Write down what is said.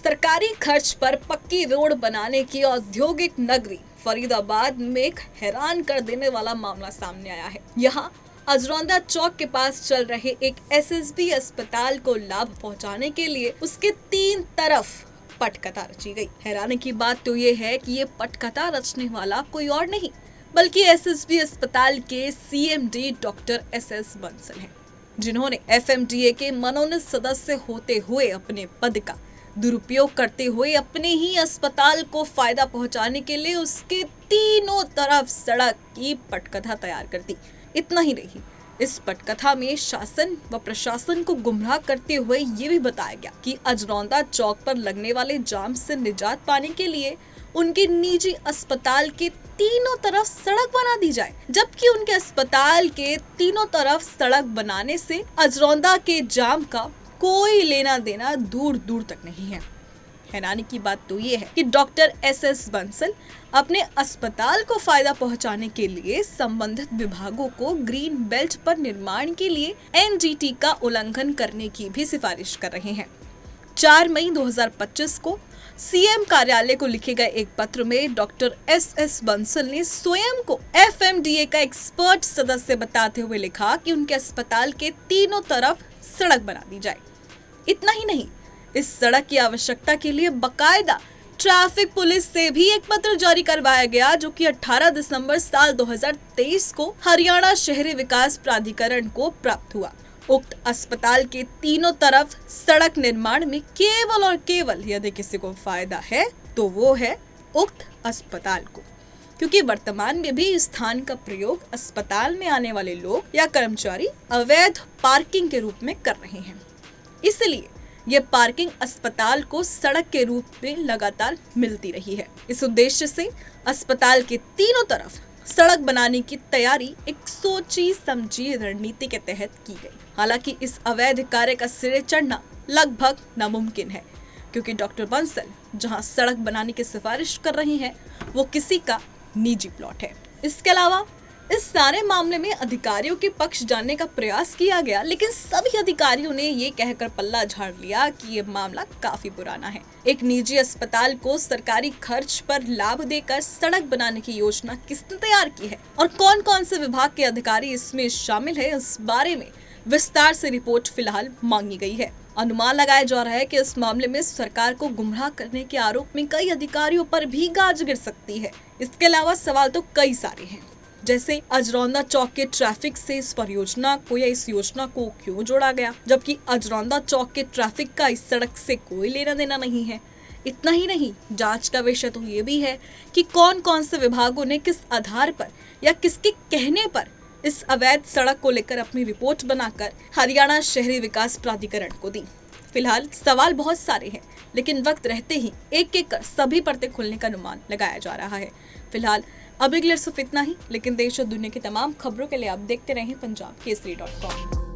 सरकारी खर्च पर पक्की रोड बनाने की औद्योगिक नगरी फरीदाबाद में एक हैरान कर देने वाला मामला सामने आया है। यहाँ अजरौंदा चौक के पास चल रहे एक एसएसबी अस्पताल को लाभ पहुंचाने के लिए उसके 3 तरफ पटकथा रची गई। हैरानी की बात तो ये है कि ये पटकथा रचने वाला कोई और नहीं बल्कि एसएसबी अस्पताल के सीएमडी डॉक्टर एसएस बंसल हैं, जिन्होंने एफएमडीए के मनोनीत सदस्य होते हुए अपने पद का दुरुपयोग करते हुए अपने ही अस्पताल को फायदा पहुंचाने के लिए उसके तीनों तरफ सड़क की पटकथा तैयार कर दी। इतना ही नहीं, इस पटकथा में शासन व प्रशासन को गुमराह करते हुए ये भी बताया गया कि अजरौंदा चौक पर लगने वाले जाम से निजात पाने के लिए उनके निजी अस्पताल के तीनों तरफ सड़क बना दी जाए, जबकि उनके अस्पताल के तीनों तरफ सड़क बनाने से अजरौंदा के जाम का कोई लेना देना दूर दूर तक नहीं है। हैरानी की बात तो ये है कि डॉक्टर एसएस बंसल अपने अस्पताल को फायदा पहुंचाने के लिए संबंधित विभागों को ग्रीन बेल्ट पर निर्माण के लिए एनजीटी का उल्लंघन करने की भी सिफारिश कर रहे हैं। 4 मई 2025 को सीएम कार्यालय को लिखे गए एक पत्र में डॉक्टर एसएस बंसल ने स्वयं को एफएमडीए का एक्सपर्ट सदस्य बताते हुए लिखा कि उनके अस्पताल के तीनों तरफ सड़क बना दी जाए। इतना ही नहीं, इस सड़क की आवश्यकता के लिए बकायदा ट्रैफिक पुलिस से भी एक पत्र जारी करवाया गया, जो कि 18 दिसंबर साल 2023 को हरियाणा शहरी विकास प्राधिकरण को प्राप्त हुआ। उक्त अस्पताल के तीनों तरफ सड़क निर्माण में केवल और केवल यदि किसी को फायदा है तो वो है उक्त अस्पताल को, क्योंकि वर्तमान में भी इस स्थान का प्रयोग अस्पताल में आने वाले लोग या कर्मचारी अवैध पार्किंग के रूप में कर रहे हैं। इसलिए ये पार्किंग अस्पताल को सड़क के रूप में लगातार मिलती रही है। इस उद्देश्य से अस्पताल के तीनों तरफ सड़क बनाने की तैयारी एक सोची समझी रणनीति के तहत की गई। हालांकि इस अवैध कार्य का सिरे चढ़ना लगभग नामुमकिन है, क्योंकि डॉक्टर बंसल जहां सड़क बनाने की सिफारिश कर रही हैं, वो किसी का निजी प्लॉट है। इसके अलावा इस सारे मामले में अधिकारियों के पक्ष जानने का प्रयास किया गया, लेकिन सभी अधिकारियों ने ये कहकर पल्ला झाड़ लिया कि ये मामला काफी पुराना है। एक निजी अस्पताल को सरकारी खर्च पर लाभ देकर सड़क बनाने की योजना किसने तैयार की है और कौन कौन से विभाग के अधिकारी इसमें शामिल है, इस बारे में विस्तार से रिपोर्ट फिलहाल मांगी गई है। अनुमान लगाया जा रहा है कि इस मामले में सरकार को गुमराह करने के आरोप में कई अधिकारियों पर भी गाज गिर सकती है। इसके अलावा सवाल तो कई सारे हैं, जैसे अजरौंदा चौक के ट्रैफिक से इस परियोजना को या इस योजना को क्यों जोड़ा गया, जबकि अजरौंदा चौक के ट्रैफिक का इस सड़क से कोई लेना देना नहीं है। इतना ही नहीं, जांच का विषय तो ये भी है कि कौन कौन से विभागों ने किस आधार पर या किसके कहने पर इस अवैध सड़क को लेकर अपनी रिपोर्ट बनाकर हरियाणा शहरी विकास प्राधिकरण को दी। फिलहाल सवाल बहुत सारे हैं, लेकिन वक्त रहते ही एक एक कर सभी परतें खुलने का अनुमान लगाया जा रहा है। फिलहाल अभी के लिए सिर्फ इतना ही, लेकिन देश और दुनिया की तमाम खबरों के लिए आप देखते रहें पंजाब केसरी.com।